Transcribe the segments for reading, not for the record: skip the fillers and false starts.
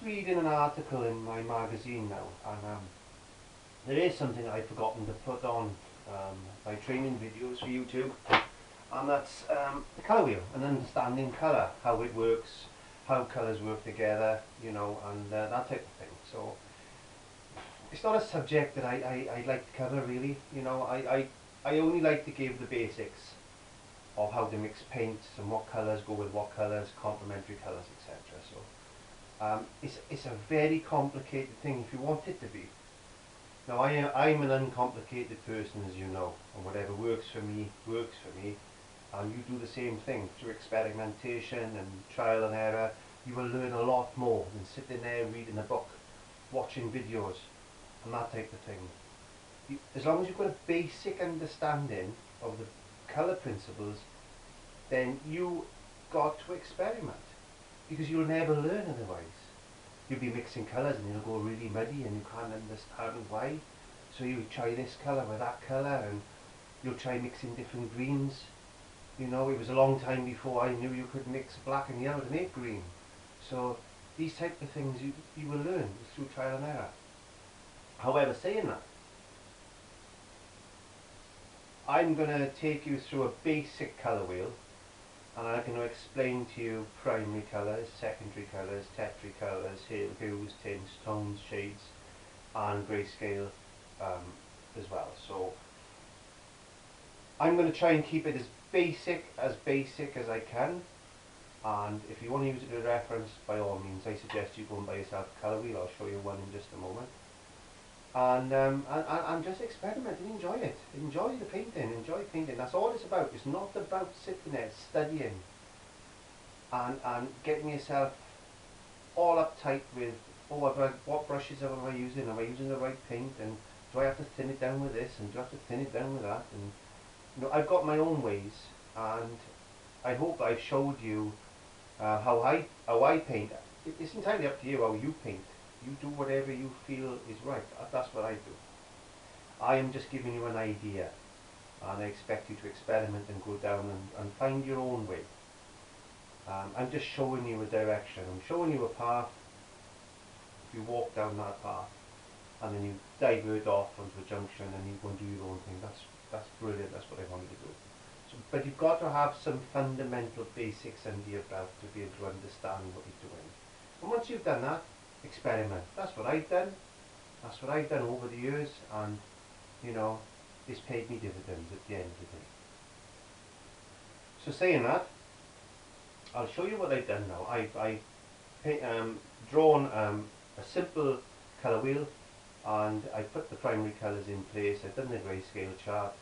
reading an article in my magazine now, and there is something I've forgotten to put on my training videos for YouTube, and that's the colour wheel and understanding colour, how it works, how colours work together, you know, and that type of thing. So it's not a subject that I like to cover really, you know. I only like to give the basics of how to mix paints and what colours go with what colours, complementary colours, etc. So it's a very complicated thing if you want it to be. Now I'm an uncomplicated person, as you know, and whatever works for me, and you do the same thing through experimentation and trial and error. You will learn a lot more than sitting there reading a book, watching videos and that type of thing. As long as you've got a basic understanding of the colour principles, then you got to experiment, because you'll never learn otherwise. You'll be mixing colours and it'll go really muddy and you can't understand why. So you try this colour with that colour, and you'll try mixing different greens. You know, it was a long time before I knew you could mix black and yellow to make green. So these type of things you will learn through trial and error. However, saying that, I'm going to take you through a basic colour wheel, and I'm going to explain to you primary colours, secondary colours, tertiary colours, hues, tints, tones, shades, and grayscale as well. So I'm going to try and keep it as basic as I can, and if you want to use it as a reference, by all means, I suggest you go and buy yourself a colour wheel. I'll show you one in just a moment. And just experiment and enjoy it. Enjoy the painting, enjoy painting. That's all it's about. It's not about sitting there studying and getting yourself all uptight with, oh, what brushes am I using? Am I using the right paint? And do I have to thin it down with this? And do I have to thin it down with that? And you know, I've got my own ways, and I hope I've showed you how I paint. It's entirely up to you how you paint. You do whatever you feel is right. That's what I do. I am just giving you an idea, and I expect you to experiment and go down and find your own way. I'm just showing you a direction. I'm showing you a path. If you walk down that path and then you divert off onto a junction and you go and do your own thing, that's brilliant. That's what I wanted to do. So, but you've got to have some fundamental basics under your belt to be able to understand what you're doing. And once you've done that, experiment. That's what I've done. That's what I've done over the years, and you know, it's paid me dividends at the end of the day. So saying that, I'll show you what I've done now. I've drawn a simple colour wheel, and I put the primary colours in place. I've done the grayscale chart,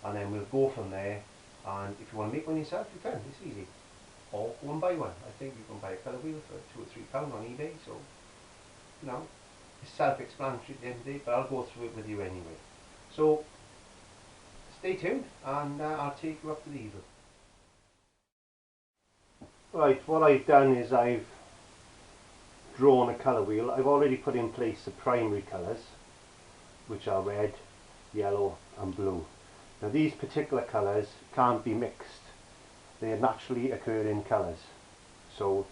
and then we'll go from there. And if you want to make one yourself, you can. It's easy. Or go and buy one. I think you can buy a colour wheel for £2 or £3 on eBay. So you know, it's self-explanatory at the end of the day, but I'll go through it with you anyway. So stay tuned, and I'll take you up to the easel. Right, what I've done is I've drawn a colour wheel. I've already put in place the primary colours, which are red, yellow and blue. Now these particular colours can't be mixed. They are naturally occurring colours. So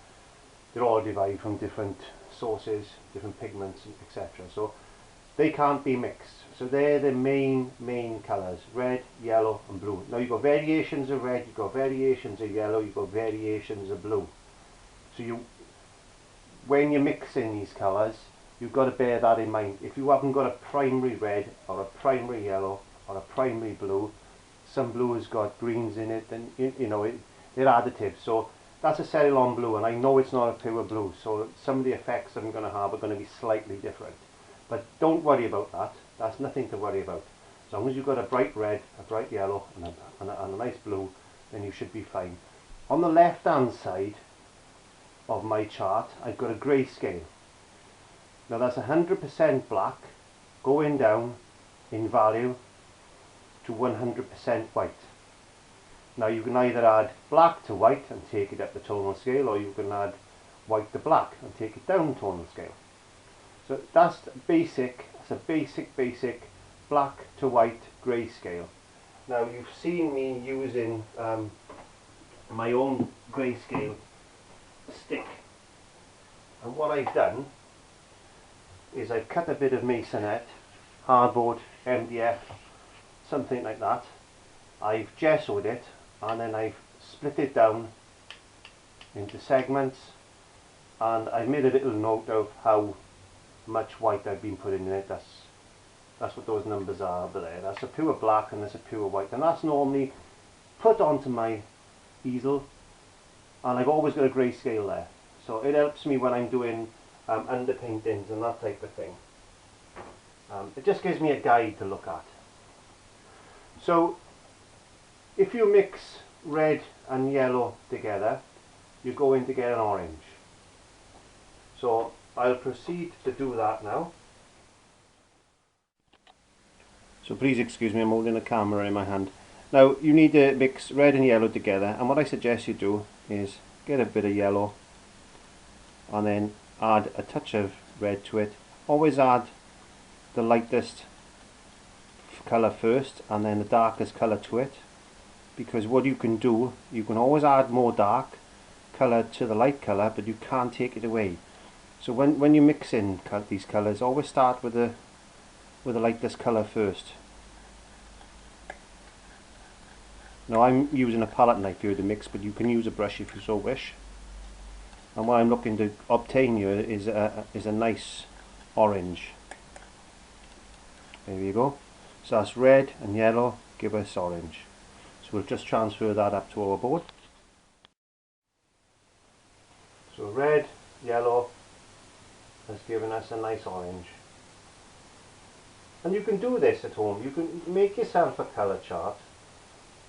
they're all derived from different sources, different pigments, etc. So they can't be mixed. So they're the main colours: red, yellow and blue. Now you've got variations of red, you've got variations of yellow, you've got variations of blue. So when you're mixing these colours, you've got to bear that in mind. If you haven't got a primary red or a primary yellow or a primary blue, some blue has got greens in it, and you know, they're additives. So that's a Ceylon blue, and I know it's not a pure blue, so some of the effects I'm going to have are going to be slightly different. But don't worry about that. That's nothing to worry about. As long as you've got a bright red, a bright yellow and a nice blue, then you should be fine. On the left hand side of my chart, I've got a grayscale. Now that's 100% black going down in value to 100% white. Now you can either add black to white and take it up the tonal scale, or you can add white to black and take it down tonal scale. So that's basic. It's a basic black to white grayscale. Now you've seen me using my own grayscale stick, And what I've done is I've cut a bit of masonette, hardboard, MDF, something like that. I've gessoed it and then I've split it down into segments, and I've made a little note of how much white I've been putting in it. That's what those numbers are over there. That's a pure black and that's a pure white, and that's normally put onto my easel, and I've always got a grayscale there, so it helps me when I'm doing underpaintings and that type of thing. It just gives me a guide to look at. So if you mix red and yellow together, you're going to get an orange. So I'll proceed to do that now. So please excuse me, I'm holding a camera in my hand. Now you need to mix red and yellow together, and what I suggest you do is get a bit of yellow and then add a touch of red to it. Always add the lightest colour first and then the darkest colour to it, because what you can do, you can always add more dark colour to the light colour, but you can't take it away. So when you mix in these colours, always start with the lightest colour first. Now I'm using a palette knife here to mix, but you can use a brush if you so wish. And what I'm looking to obtain here is a nice orange. There we go. So that's red and yellow give us orange. So we'll just transfer that up to our board. So red, yellow has given us a nice orange. And you can do this at home. You can make yourself a colour chart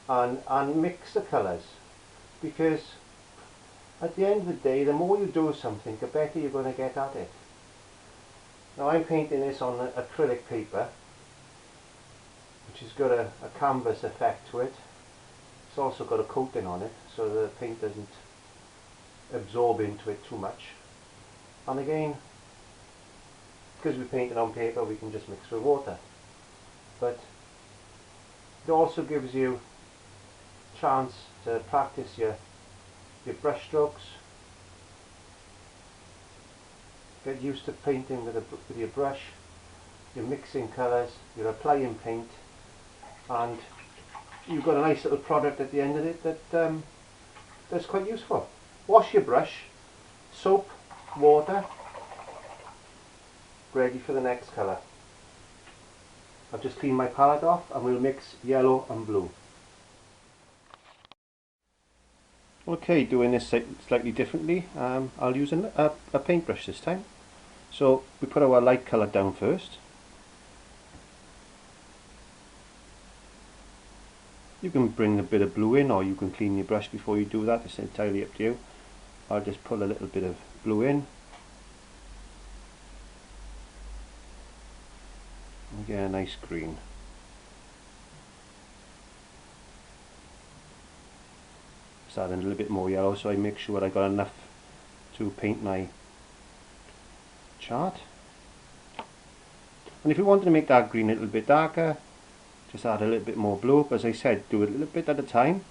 and mix the colours, because at the end of the day, the more you do something, the better you're going to get at it. Now I'm painting this on acrylic paper, which has got a canvas effect to it. It's also got a coating on it, so the paint doesn't absorb into it too much. And again, because we're painting on paper, we can just mix with water. But it also gives you a chance to practice your brush strokes. Get used to painting with your brush. You're mixing colours, you're applying paint, and you've got a nice little product at the end of it that's quite useful. Wash your brush, soap, water, ready for the next colour. I've just cleaned my palette off and we'll mix yellow and blue. Okay, doing this slightly differently, I'll use a paintbrush this time. So we put our light colour down first. You can bring a bit of blue in, or you can clean your brush before you do that. It's entirely up to you. I'll just pull a little bit of blue in and get a nice green. Just adding a little bit more yellow so I make sure I got enough to paint my chart. And if you wanted to make that green a little bit darker, just add a little bit more blue. But as I said, do it a little bit at a time,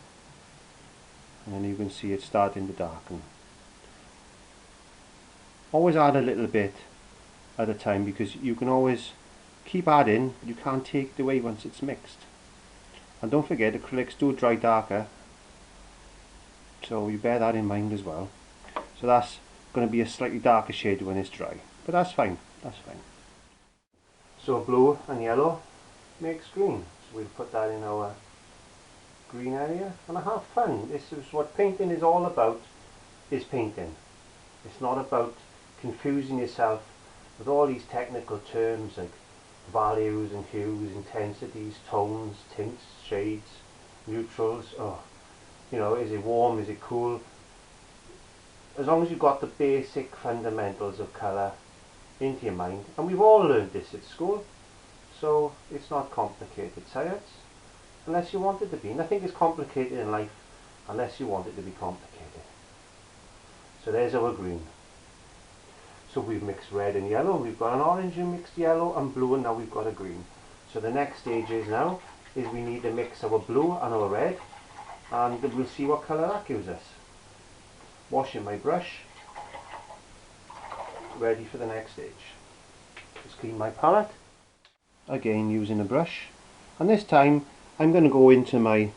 and then you can see it starting to darken. Always add a little bit at a time, because you can always keep adding, but you can't take it away once it's mixed. And don't forget, acrylics do dry darker, so you bear that in mind as well. So that's going to be a slightly darker shade when it's dry, but that's fine, that's fine. So blue and yellow makes green, so we'll put that in our green area and have fun. This is what painting is all about, is painting. It's not about confusing yourself with all these technical terms like values and hues, intensities, tones, tints, shades, neutrals. Oh, you know, is it warm, is it cool? As long as you've got the basic fundamentals of colour into your mind, and we've all learned this at school, so it's not complicated science unless you want it to be. Nothing is complicated in life unless you want it to be complicated. So there's our green. So we've mixed red and yellow, we've got an orange and mixed yellow and blue, and now we've got a green. So the next stage is now is we need to mix our blue and our red, and we'll see what colour that gives us. Washing my brush. ready for the next stage. Just clean my palette, again using a brush, and this time I'm going to go into my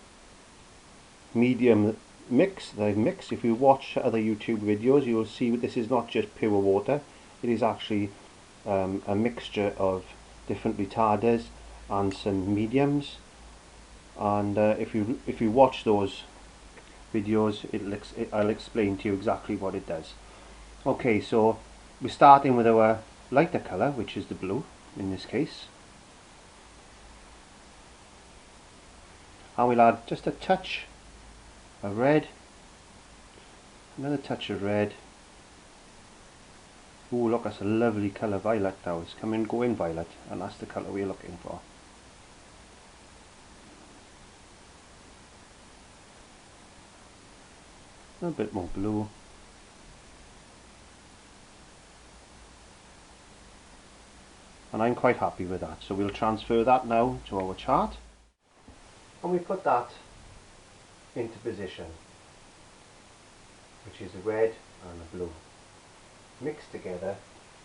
medium mix that I've mixed. If you watch other YouTube videos, you will see that this is not just pure water, it is actually a mixture of different retarders and some mediums, and if you watch those videos, I'll explain to you exactly what it does. Okay, so we're starting with our lighter colour, which is the blue in this case, and we'll add just a touch of red, another touch of red. Oh, look, that's a lovely colour, violet now. It's going violet, and that's the colour we're looking for. A bit more blue. And I'm quite happy with that, so we'll transfer that now to our chart, and we put that into position, which is the red and the blue mixed together,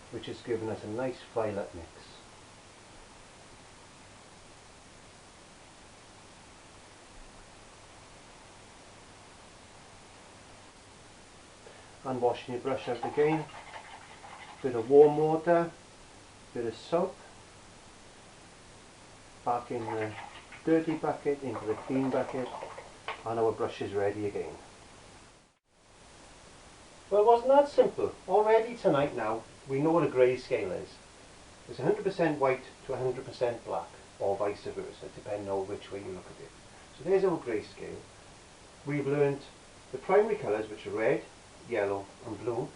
which has given us a nice violet mix. And washing your brush out again, bit of warm water, bit of soap, back in the dirty bucket into the clean bucket, and our brush is ready again. Well, it wasn't that simple. Already tonight now, we know what a grayscale is. It's 100% white to 100% black, or vice versa, depending on which way you look at it. So there's our grayscale. We've learned the primary colours, which are red, yellow and blue,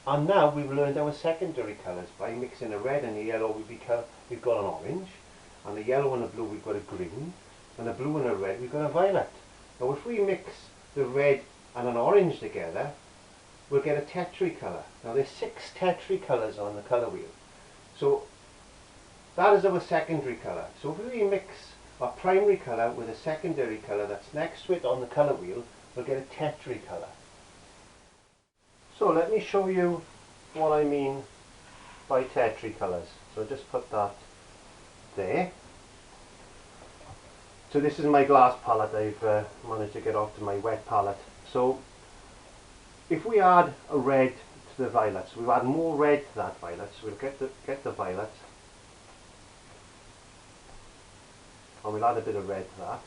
and now we've learned our secondary colours. By mixing the red and the yellow, we've got an orange, and the yellow and the blue we've got a green, and the blue and the red we've got a violet. Now if we mix the red and an orange together, we'll get a tetry colour. Now there's 6 tetry colours on the colour wheel. So that is our secondary colour. So if we mix our primary colour with a secondary colour that's next to it on the colour wheel, we'll get a tetry colour. So let me show you what I mean by tetry colours. So just put that there. So this is my glass palette. I've managed to get off to my wet palette. So if we add a red to the violet, so we'll add more red to that violet, so we'll get the violet, and we'll add a bit of red to that.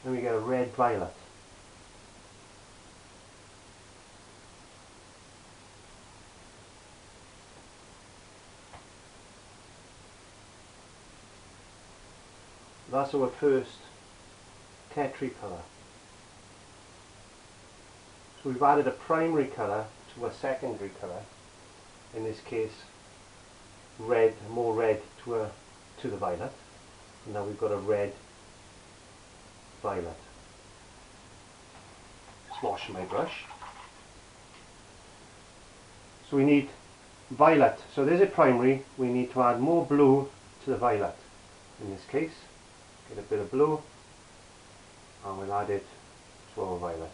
Then we get a red violet. That's our first tetry colour. So we've added a primary colour to a secondary colour, in this case red, more red to the violet, and now we've got a red violet. Just wash my brush. So we need violet, so there's a primary, we need to add more blue to the violet. In this case, get a bit of blue, and we'll add it to our violet.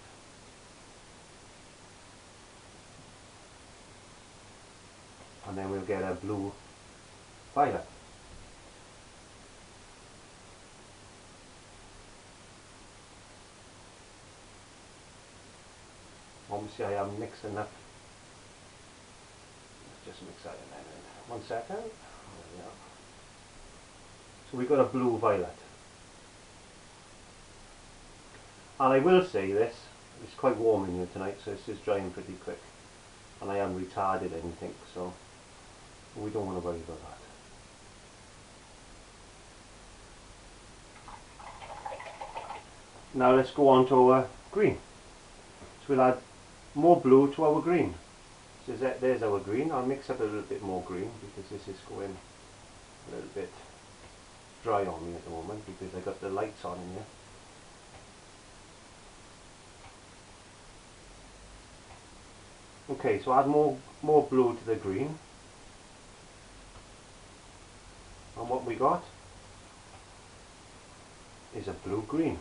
And then we'll get a blue violet. Obviously I am mixing enough. Let's just mix that in there. 1 second. There we are. So we've got a blue violet. And I will say this, it's quite warm in here tonight, so this is drying pretty quick. And I haven't retarded anything, so we don't want to worry about that. Now let's go on to our green. So we'll add more blue to our green. So there's our green. I'll mix up a little bit more green because this is going a little bit dry on me at the moment because I got the lights on in here. Okay, so add more blue to the green. And what we got is a blue-green.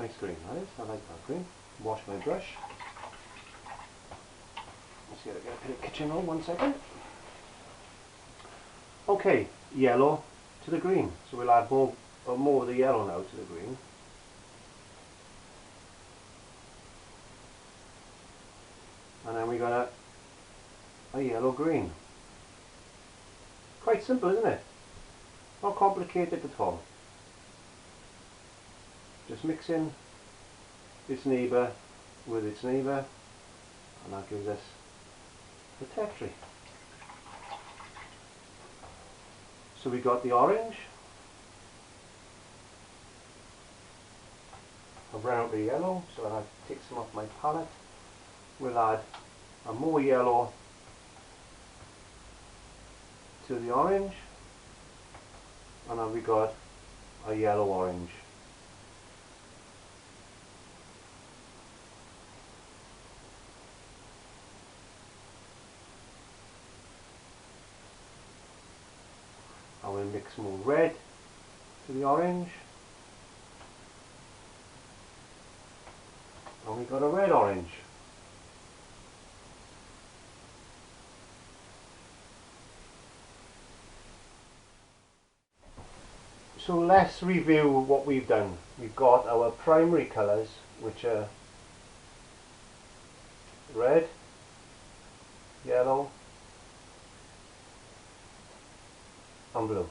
Nice green, that is. I like that green. Wash my brush. Let's see if I get a bit of kitchen roll, 1 second. Okay, yellow to the green. So we'll add more of the yellow now to the green. And then we got a yellow green. Quite simple, isn't it? Not complicated at all. Just mixing its neighbour with its neighbour, and that gives us the texture. So we got the orange. I've run out the yellow, so I'll take some off my palette. We'll add a more yellow to the orange, and then we got a yellow orange. And we'll mix more red to the orange, and we got a red orange. So let's review what we've done. We've got our primary colours, which are red, yellow and blue.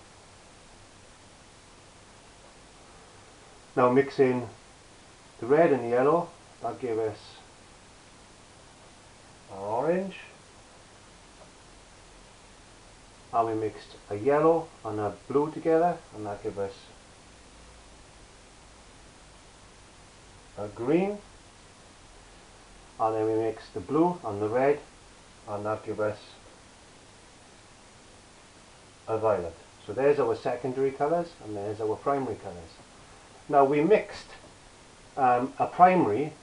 Now mixing the red and the yellow, that gives us our orange. And we mixed a yellow and a blue together, and that gives us a green. And then we mixed the blue and the red, and that gives us a violet. So there's our secondary colours, and there's our primary colours. Now we mixed a primary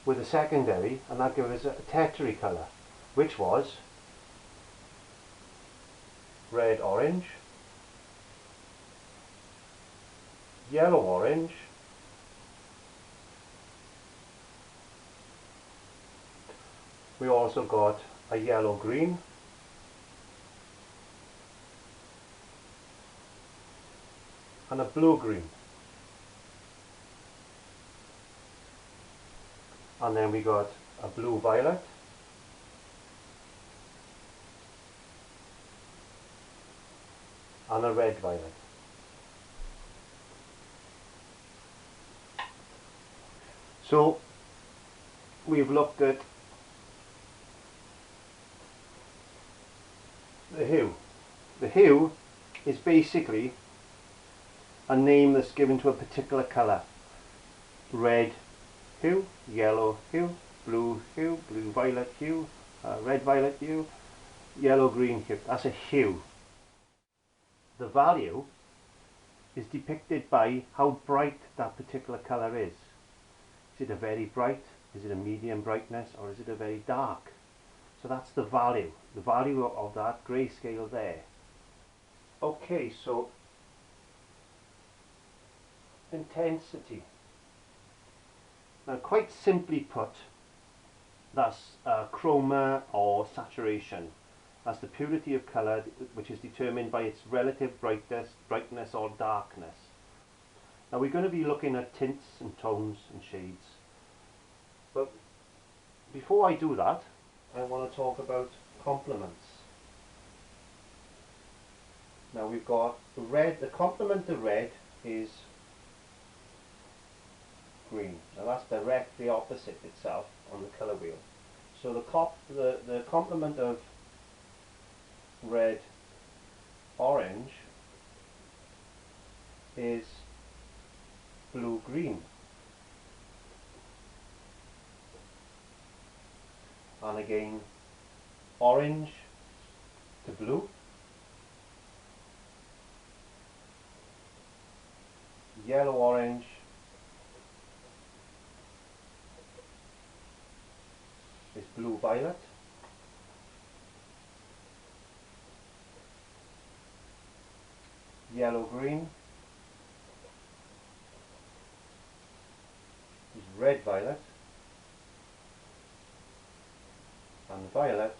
with a secondary, and that gives us a tertiary colour, which was red orange, yellow orange, we also got a yellow green, and a blue green, and then we got a blue violet, and a red violet. So we've looked at the hue. The hue is basically a name that's given to a particular colour. Red hue, yellow hue, blue violet hue, red violet hue, yellow green hue. That's a hue. The value is depicted by how bright that particular colour is. Is it a very bright, is it a medium brightness, or is it a very dark? So that's the value of that grayscale there. Okay, so intensity. Now quite simply put, that's chroma or saturation. That's the purity of colour, which is determined by its relative brightness or darkness. Now we're going to be looking at tints and tones and shades. But before I do that, I want to talk about complements. Now we've got red. The complement of red is green. Now that's directly opposite itself on the colour wheel. So the complement of red orange is blue green, and again orange to blue, yellow orange is blue violet, yellow green red violet, and the violet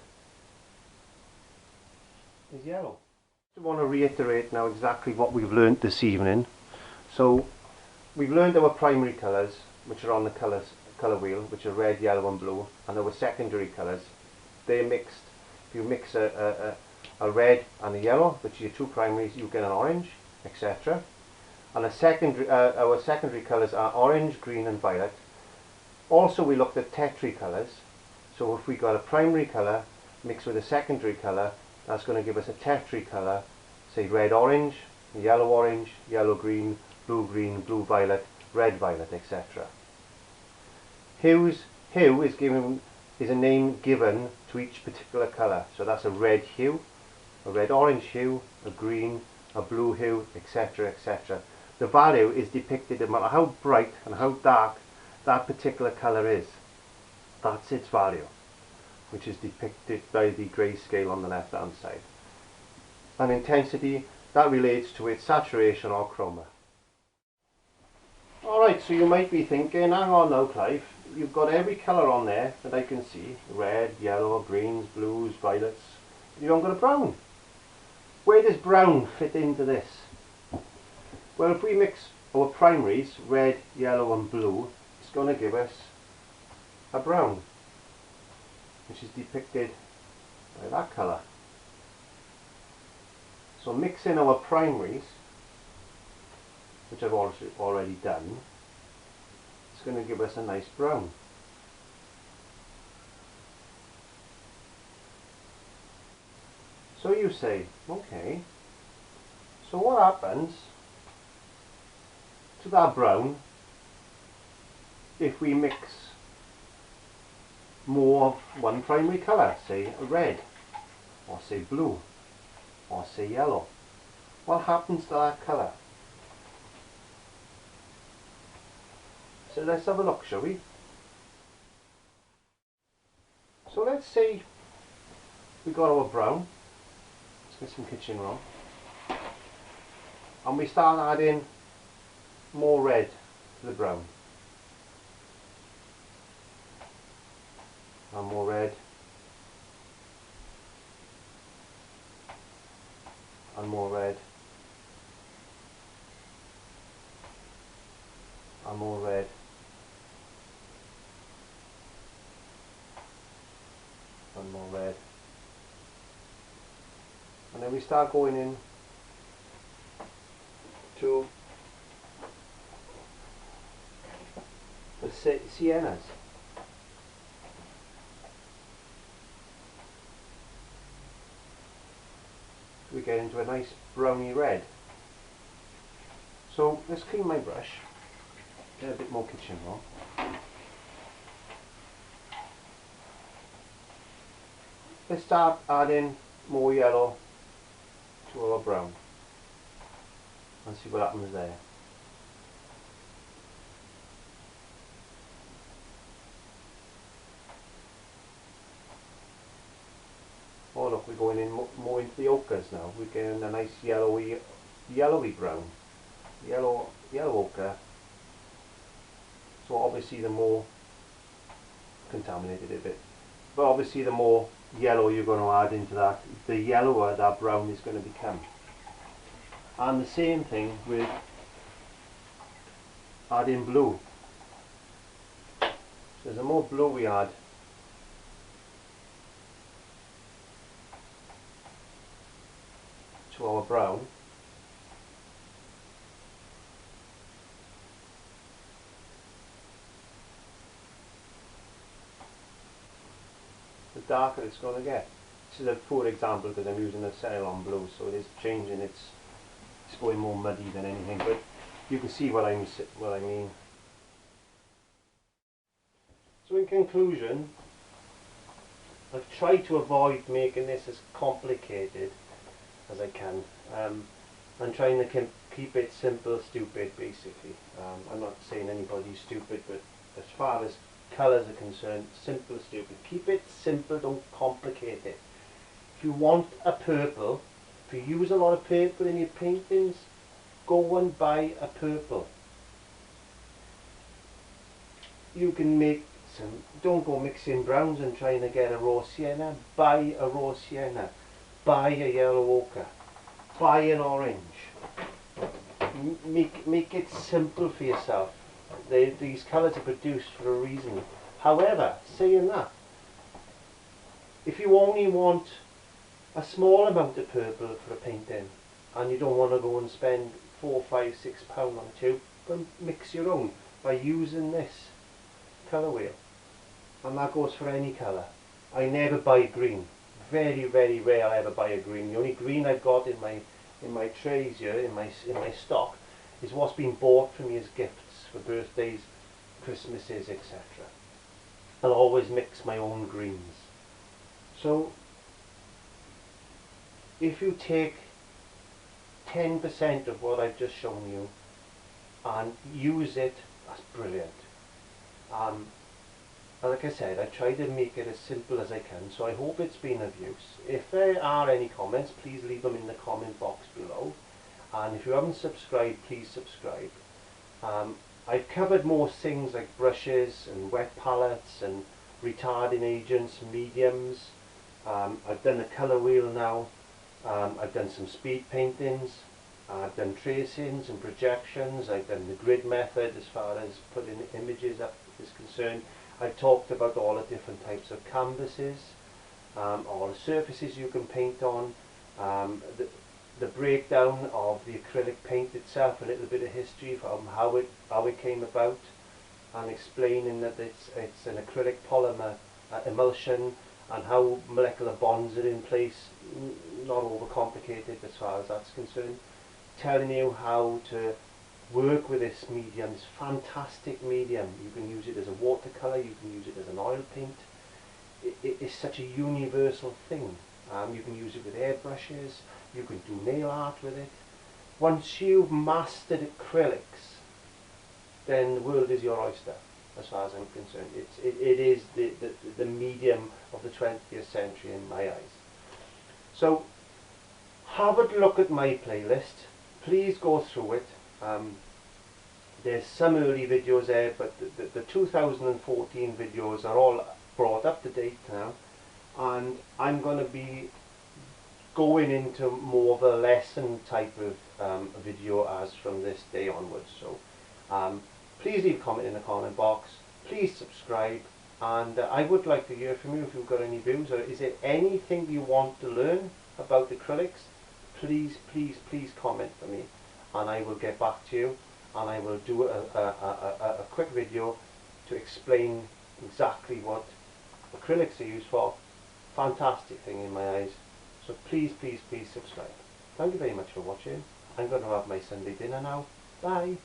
is yellow. I want to reiterate now exactly what we've learnt this evening. So we've learned our primary colours, which are on the colour wheel, which are red, yellow and blue, and our secondary colours. They're mixed. If you mix a red and a yellow, which are your two primaries, you get an orange, etc. And our secondary colours are orange, green and violet. Also we looked at tetri colours. So if we got a primary colour mixed with a secondary colour, that's going to give us a tetri colour, say red orange, yellow green, blue violet, red violet, etc. Hue is a name given to each particular colour. So that's a red hue, a red orange hue, a green, a blue hue, etc., etc. The value is depicted no matter how bright and how dark that particular colour is. That's its value, which is depicted by the grayscale on the left hand side. And intensity, that relates to its saturation or chroma. Alright, so you might be thinking, hang on now Clive, you've got every colour on there that I can see, red, yellow, greens, blues, violets, you haven't got a brown. Where does brown fit into this? Well, if we mix our primaries, red, yellow and blue, it's going to give us a brown, which is depicted by that colour. So mixing our primaries, which I've already done, it's going to give us a nice brown. So you say, okay, so what happens to that brown if we mix more of one primary colour, say a red, or say blue, or say yellow? What happens to that colour? So let's have a look, shall we? So let's say we got our brown, let's get some kitchen roll, and we start adding more red to the brown, and more red, and more red, and more red, and more red, and then we start going in to the siennas. We get into a nice browny red. So let's clean my brush, get a bit more kitchen roll. Let's start adding more yellow to our brown and see what happens there. Oh look, we're going in more into the ochres now. We're getting a nice yellowy brown, yellow ochre. So obviously the more contaminated a bit, but obviously the more yellow you're going to add into that, the yellower that brown is going to become. And the same thing with adding blue. So the more blue we add, to our brown, the darker it's going to get. This is a poor example because I'm using a Ceylon blue, so it is changing, it's going more muddy than anything, but you can see what I mean. So in conclusion, I've tried to avoid making this as complicated as I can. I'm trying to keep it simple, stupid, basically. I'm not saying anybody's stupid, but as far as colours are concerned, simple, stupid. Keep it simple, don't complicate it. If you want a purple, if you use a lot of purple in your paintings, go and buy a purple. you can make some, don't go mixing browns and trying to get a raw sienna. Buy a raw sienna, buy a yellow ochre, buy an orange. Make it simple for yourself. These colours are produced for a reason. However, saying that, if you only want a small amount of purple for a painting and you don't want to go and spend £4, £5, £6 on a tube, then mix your own by using this colour wheel. And that goes for any colour. I never buy green. Very, very rare I ever buy a green. The only green I've got in my trays here, in my stock, is what's been bought for me as gifts for birthdays, Christmases, etc. I'll always mix my own greens. So if you take 10% of what I've just shown you and use it, that's brilliant. And like I said, I try to make it as simple as I can, so I hope it's been of use. If there are any comments, please leave them in the comment box below. And if you haven't subscribed, please subscribe. I've covered more things like brushes and wet palettes and retarding agents, mediums. I've done a colour wheel now. I've done some speed paintings. I've done tracings and projections. I've done the grid method as far as putting images up is concerned. I've talked about all the different types of canvases, all the surfaces you can paint on, the breakdown of the acrylic paint itself, a little bit of history from how it came about, and explaining that it's an acrylic polymer emulsion and how molecular bonds are in place, not overcomplicated as far as that's concerned. Telling you how to work with this medium, this fantastic medium. You can use it as a watercolour, you can use it as an oil paint. It is such a universal thing. You can use it with airbrushes, you can do nail art with it. Once you've mastered acrylics, then the world is your oyster, as far as I'm concerned. It is the medium of the 20th century in my eyes. So have a look at my playlist. Please go through it. There's some early videos there, but the 2014 videos are all brought up to date now, and I'm going to be going into more of a lesson type of video as from this day onwards. So please leave a comment in the comment box, please subscribe, and I would like to hear from you if you've got any views, or is there anything you want to learn about acrylics. Please comment for me, and I will get back to you, and I will do a quick video to explain exactly what acrylics are used for. Fantastic thing in my eyes. So please subscribe. Thank you very much for watching. I'm going to have my Sunday dinner now. Bye.